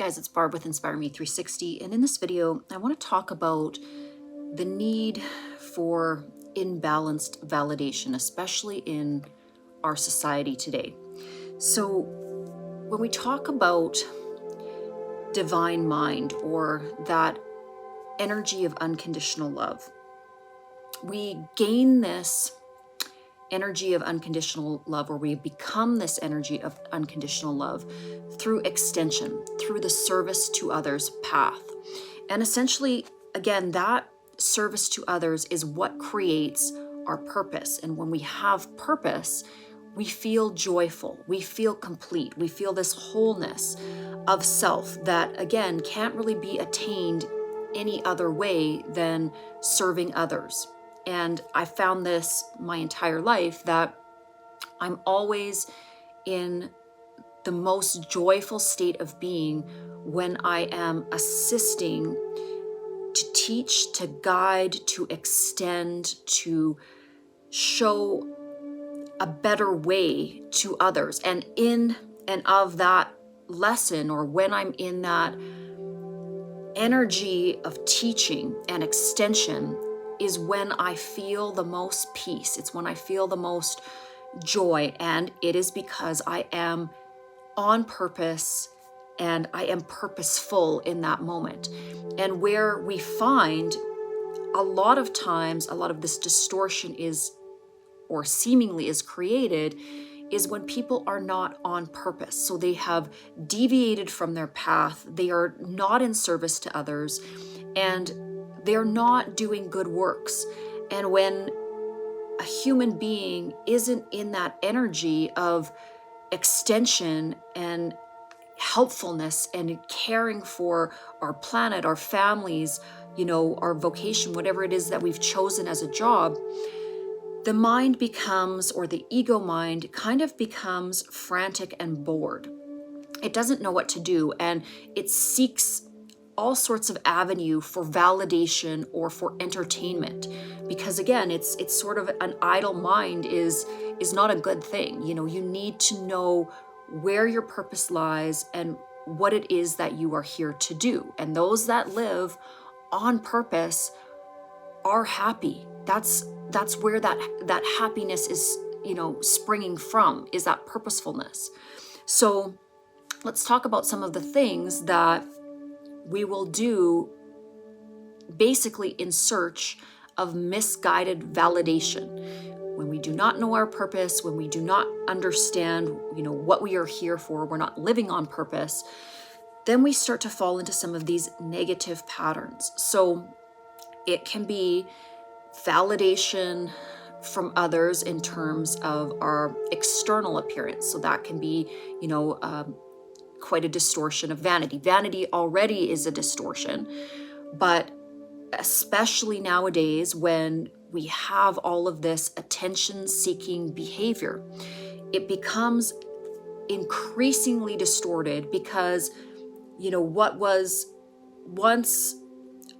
guys, it's Barb with Inspire Me 360, and in this video I want to talk about the need for imbalanced validation, especially in our society today. So when we talk about divine mind, or that energy of unconditional love, we gain this energy of unconditional love, or we become this energy of unconditional love through extension, through the service to others path. And essentially, again, that service to others is what creates our purpose. And when we have purpose, we feel joyful, we feel complete, we feel this wholeness of self that, again, can't really be attained any other way than serving others. And I found this my entire life, that I'm always in the most joyful state of being when I am assisting to teach, to guide, to extend, to show a better way to others. And in and of that lesson, or when I'm in that energy of teaching and extension, is when I feel the most peace. It's when I feel the most joy. And it is because I am on purpose and I am purposeful in that moment. And where we find a lot of times, a lot of this distortion is, or seemingly is created, is when people are not on purpose. So they have deviated from their path. They are not in service to others, and they're not doing good works. And when a human being isn't in that energy of extension and helpfulness and caring for our planet, our families, our vocation, whatever it is that we've chosen as a job, the mind becomes, or the ego mind kind of becomes frantic and bored. It doesn't know what to do, and it seeks all sorts of avenue for validation or for entertainment, because again, it's sort of an idle mind is not a good thing. You need to know where your purpose lies and what it is that you are here to do. And those that live on purpose are happy. That's where that happiness is, springing from, is that purposefulness. So let's talk about some of the things that we will do basically in search of misguided validation. When we do not know our purpose, when we do not understand, what we are here for, we're not living on purpose, then we start to fall into some of these negative patterns. So it can be validation from others in terms of our external appearance. So that can be, quite a distortion of vanity. Vanity already is a distortion, but especially nowadays when we have all of this attention-seeking behavior, it becomes increasingly distorted, because, what was once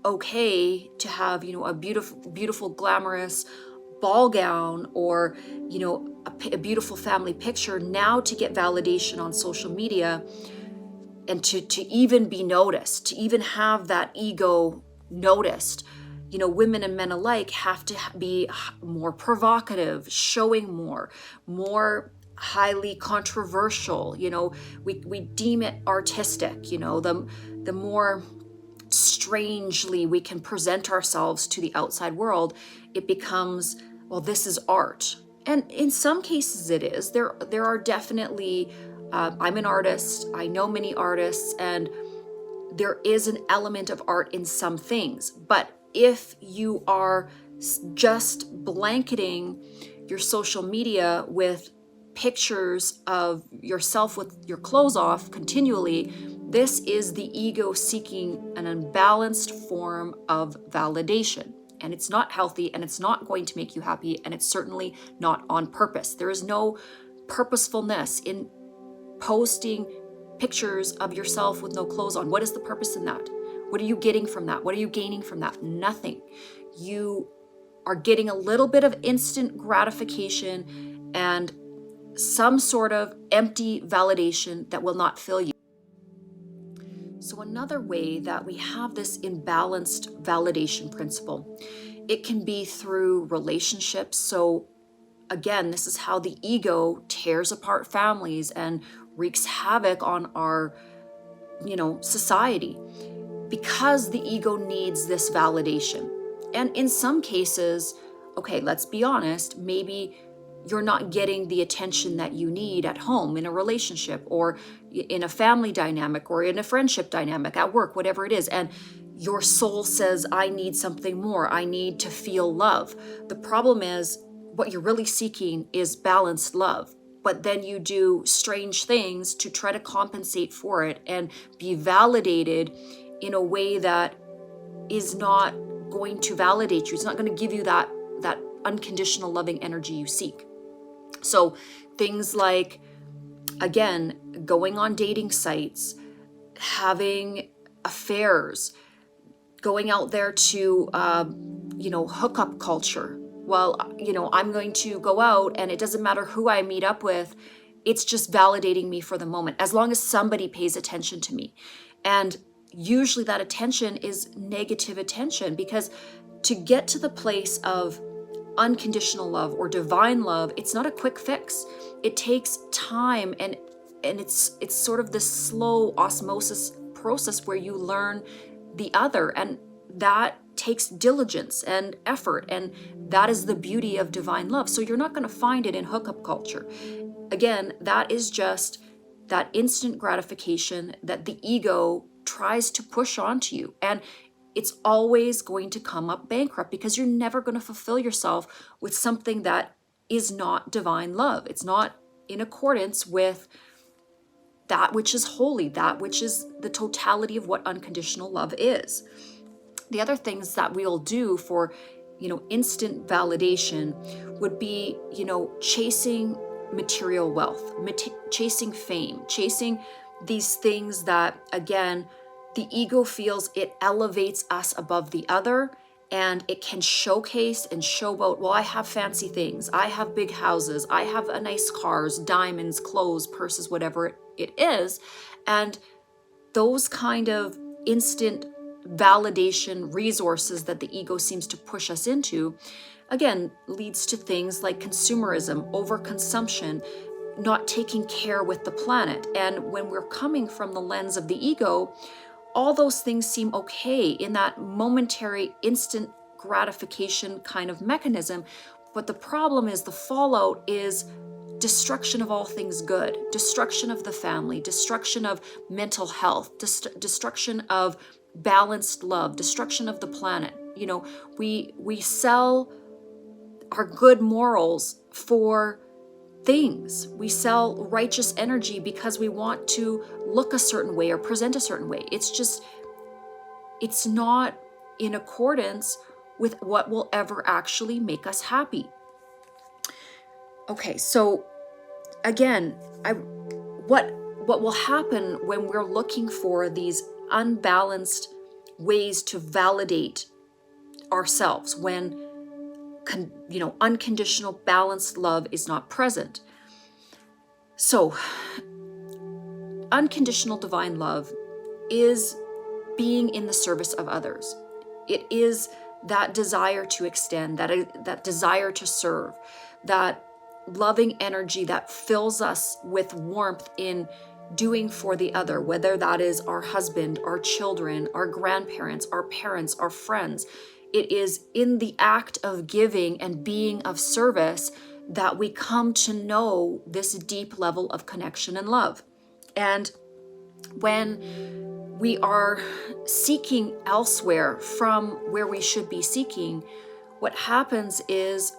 okay to have, a beautiful, glamorous ball gown, or, a beautiful family picture, now to get validation on social media and to even be noticed, to even have that ego noticed, women and men alike have to be more provocative, showing more highly controversial. We deem it artistic. The more strangely we can present ourselves to the outside world, it becomes, well, this is art. And in some cases it is. There are definitely, I'm an artist, I know many artists, and there is an element of art in some things. But if you are just blanketing your social media with pictures of yourself with your clothes off continually, this is the ego seeking an unbalanced form of validation. And it's not healthy, and it's not going to make you happy, and it's certainly not on purpose. There is no purposefulness in posting pictures of yourself with no clothes on. What is the purpose in that? What are you getting from that? What are you gaining from that? Nothing. You are getting a little bit of instant gratification and some sort of empty validation that will not fill you. So another way that we have this imbalanced validation principle, it can be through relationships. So again, this is how the ego tears apart families and wreaks havoc on our, society, because the ego needs this validation. And in some cases, okay, let's be honest, maybe you're not getting the attention that you need at home, in a relationship, or in a family dynamic, or in a friendship dynamic, at work, whatever it is. And your soul says, I need something more. I need to feel love. The problem is, what you're really seeking is balanced love. But then you do strange things to try to compensate for it and be validated in a way that is not going to validate you. It's not going to give you that unconditional loving energy you seek. So things like, again, going on dating sites, having affairs, going out there to, hookup culture. Well, I'm going to go out and it doesn't matter who I meet up with. It's just validating me for the moment, as long as somebody pays attention to me. And usually that attention is negative attention, because to get to the place of unconditional love or divine love, it's not a quick fix. It takes time, and it's sort of this slow osmosis process where you learn the other, and that takes diligence and effort, and that is the beauty of divine love. So you're not going to find it in hookup culture. Again, that is just that instant gratification that the ego tries to push onto you, and it's always going to come up bankrupt, because you're never going to fulfill yourself with something that is not divine love. It's not in accordance with that which is holy, that which is the totality of what unconditional love is. The other things that we'll do for, instant validation would be, chasing material wealth, chasing fame, chasing these things that, again, the ego feels it elevates us above the other, and it can showcase and show out, well, I have fancy things, I have big houses, I have a nice cars, diamonds, clothes, purses, whatever it is. And those kind of instant validation resources that the ego seems to push us into, again, leads to things like consumerism, overconsumption, not taking care with the planet. And when we're coming from the lens of the ego, all those things seem okay in that momentary, instant gratification kind of mechanism. But the problem is, the fallout is destruction of all things good, destruction of the family, destruction of mental health, destruction of balanced love, destruction of the planet. We sell our good morals for things. We sell righteous energy because we want to look a certain way or present a certain way. It's not in accordance with what will ever actually make us happy. Okay, so again, what will happen when we're looking for these unbalanced ways to validate ourselves, when unconditional balanced love is not present? So unconditional divine love is being in the service of others. It is that desire to extend, that desire to serve, that loving energy that fills us with warmth in doing for the other, whether that is our husband, our children, our grandparents, our parents, our friends. It is in the act of giving and being of service that we come to know this deep level of connection and love. And when we are seeking elsewhere from where we should be seeking, what happens is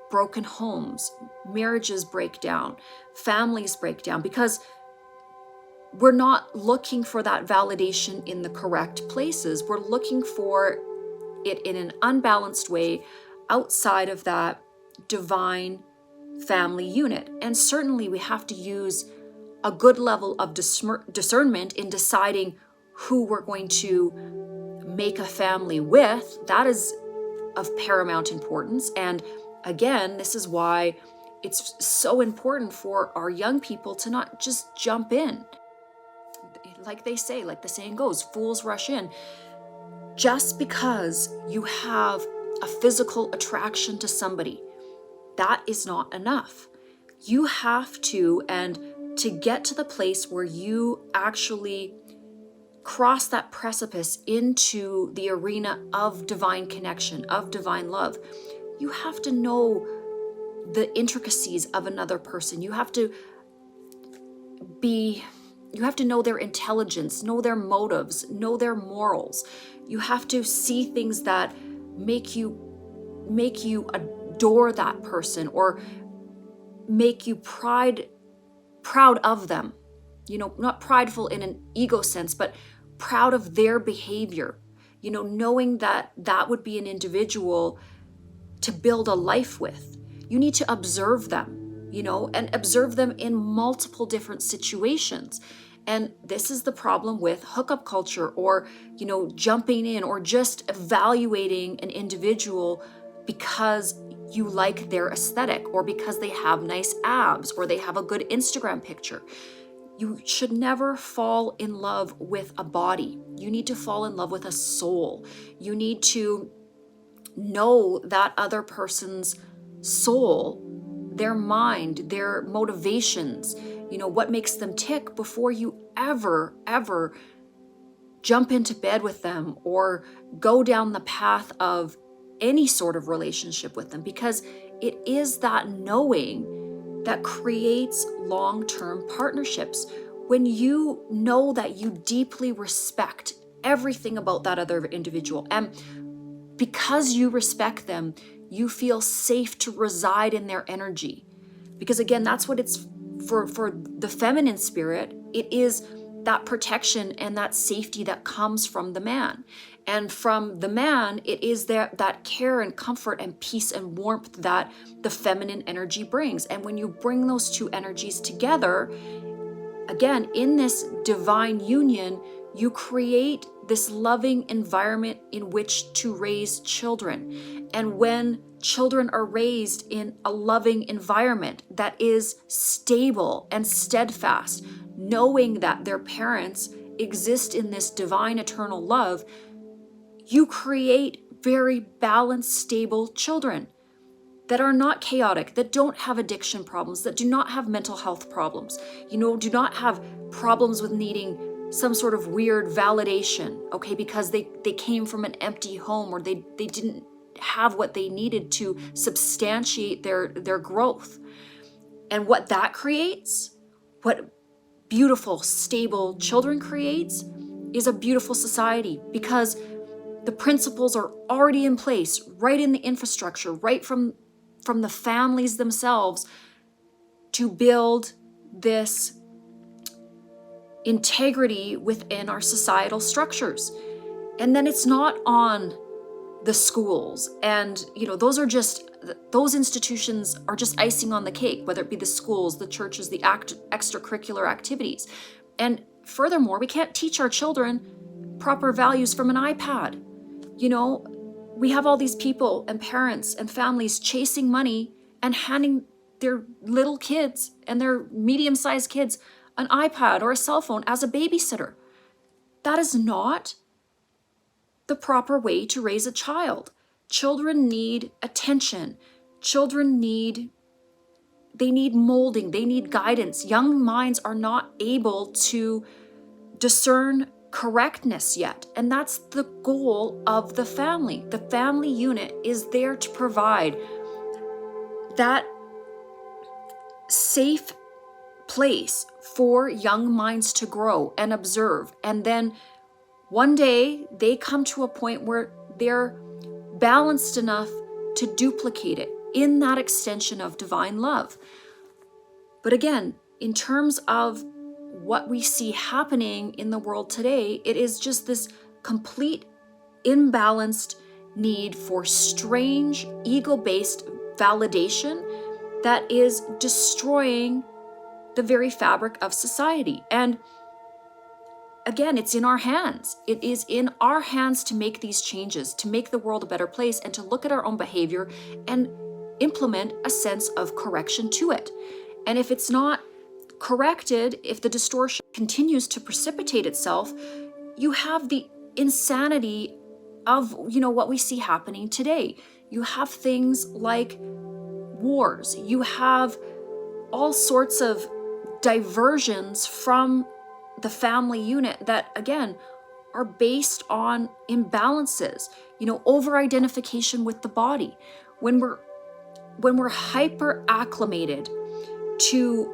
broken homes, marriages break down, families break down, because we're not looking for that validation in the correct places. We're looking for it in an unbalanced way outside of that divine family unit. And certainly we have to use a good level of discernment in deciding who we're going to make a family with. That is of paramount importance. And again, this is why it's so important for our young people to not just jump in. like they say, like the saying goes, fools rush in. Just because you have a physical attraction to somebody, that is not enough. You have to, and to get to the place where you actually cross that precipice into the arena of divine connection, of divine love, you have to know the intricacies of another person. You have to know their intelligence, know their motives, know their morals. You have to see things that make you adore that person, or make you proud of them. Not prideful in an ego sense, but proud of their behavior. Knowing that would be an individual to build a life with. You need to observe them, and observe them in multiple different situations. And this is the problem with hookup culture, or, jumping in, or just evaluating an individual because you like their aesthetic, or because they have nice abs, or they have a good Instagram picture. You should never fall in love with a body. You need to fall in love with a soul. You need to know that other person's soul, their mind, their motivations, what makes them tick, before you ever jump into bed with them or go down the path of any sort of relationship with them. Because it is that knowing that creates long-term partnerships. When you know that you deeply respect everything about that other individual, and because you respect them, you feel safe to reside in their energy. Because again, that's what it's for the feminine spirit. It is that protection and that safety that comes from the man. And from the man, it is that care and comfort and peace and warmth that the feminine energy brings. And when you bring those two energies together, again, in this divine union, you create this loving environment in which to raise children. And when children are raised in a loving environment that is stable and steadfast, knowing that their parents exist in this divine eternal love, you create very balanced, stable children that are not chaotic, that don't have addiction problems, that do not have mental health problems, do not have problems with needing some sort of weird validation, okay, because they came from an empty home, or they didn't have what they needed to substantiate their growth. And what that creates, what beautiful, stable children creates, is a beautiful society, because the principles are already in place, right in the infrastructure, right from the families themselves, to build this integrity within our societal structures. And then it's not on the schools, and those institutions are just icing on the cake, whether it be the schools, the churches, the extracurricular activities. And furthermore, we can't teach our children proper values from an iPad. We have all these people and parents and families chasing money and handing their little kids and their medium-sized kids an iPad or a cell phone as a babysitter. That is not the proper way to raise a child. Children need attention. Children need molding. They need guidance. Young minds are not able to discern correctness yet. And that's the goal of the family. The family unit is there to provide that safe place for young minds to grow and observe. And then one day they come to a point where they're balanced enough to duplicate it in that extension of divine love. But again, in terms of what we see happening in the world today, it is just this complete imbalanced need for strange ego-based validation that is destroying the very fabric of society. And again, it's in our hands. It is in our hands to make these changes, to make the world a better place, and to look at our own behavior and implement a sense of correction to it. And if it's not corrected, if the distortion continues to precipitate itself, you have the insanity of, what we see happening today. You have things like wars. You have all sorts of diversions from the family unit that, again, are based on imbalances, over identification with the body. When we're hyper acclimated to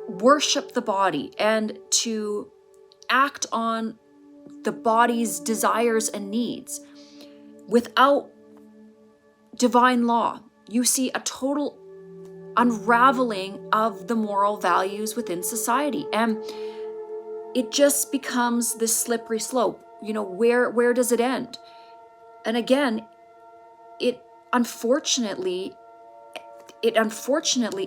worship the body and to act on the body's desires and needs without divine law, you see a total unraveling of the moral values within society. And it just becomes this slippery slope. Where does it end? And again, it unfortunately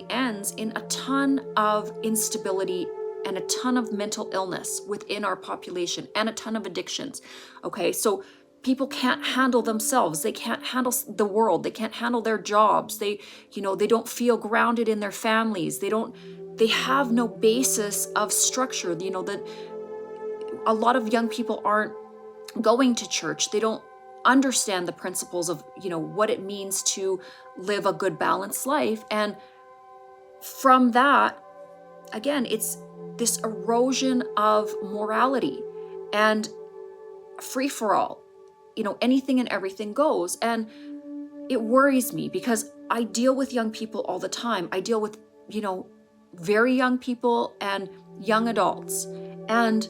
ends in a ton of instability and a ton of mental illness within our population and a ton of addictions. Okay, so people can't handle themselves. They can't handle the world. They can't handle their jobs. They don't feel grounded in their families. They have no basis of structure. That a lot of young people aren't going to church. They don't understand the principles of, what it means to live a good balanced life. And from that, again, it's this erosion of morality and free for all, anything and everything goes. And it worries me because I deal with young people all the time. I deal with, very young people and young adults. And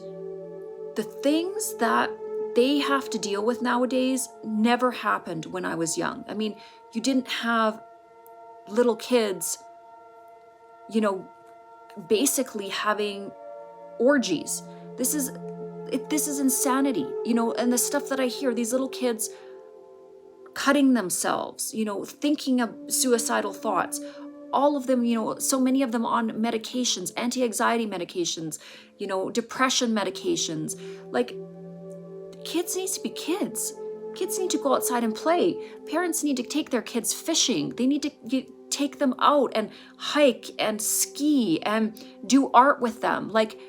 the things that they have to deal with nowadays never happened when I was young. I mean, you didn't have little kids, basically having orgies. This is insanity, and the stuff that I hear, these little kids cutting themselves, thinking of suicidal thoughts, all of them, so many of them on medications, anti-anxiety medications, depression medications. Like, kids need to be kids. Kids need to go outside and play. Parents need to take their kids fishing. They need to take them out and hike and ski and do art with them. Like,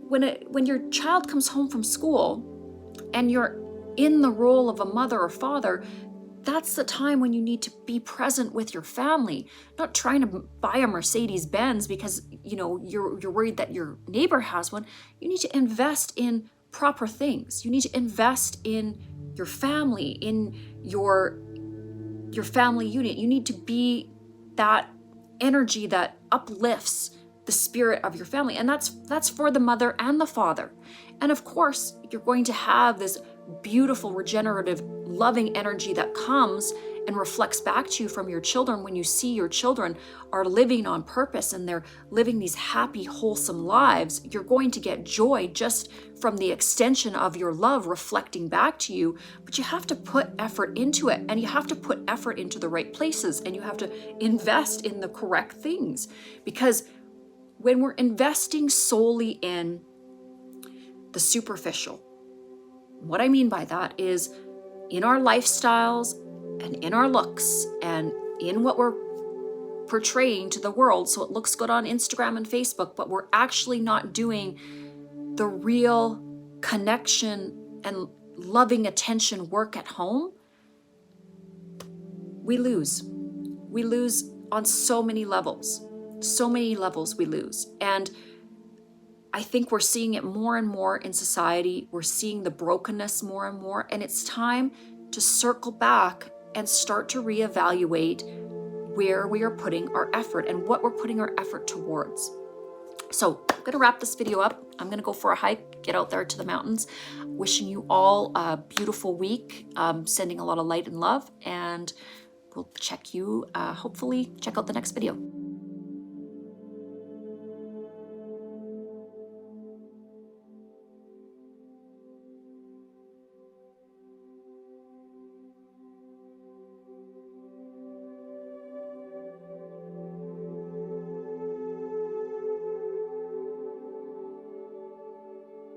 when your child comes home from school and you're in the role of a mother or father, that's the time when you need to be present with your family, not trying to buy a Mercedes Benz because, you're worried that your neighbor has one. You need to invest in proper things. You need to invest in your family, in your family unit. You need to be that energy that uplifts the spirit of your family. And that's for the mother and the father. And of course, you're going to have this beautiful, regenerative, loving energy that comes and reflects back to you from your children when you see your children are living on purpose and they're living these happy, wholesome lives. You're going to get joy just from the extension of your love reflecting back to you, but you have to put effort into it, and you have to put effort into the right places, and you have to invest in the correct things. Because when we're investing solely in the superficial, what I mean by that is in our lifestyles and in our looks and in what we're portraying to the world, so it looks good on Instagram and Facebook, but we're actually not doing the real connection and loving attention work at home, we lose. We lose on so many levels. So many levels we lose. And I think we're seeing it more and more in society. We're seeing the brokenness more and more. And it's time to circle back and start to reevaluate where we are putting our effort and what we're putting our effort towards. So I'm going to wrap this video up. I'm going to go for a hike, get out there to the mountains. Wishing you all a beautiful week, sending a lot of light and love, and we'll hopefully check out the next video.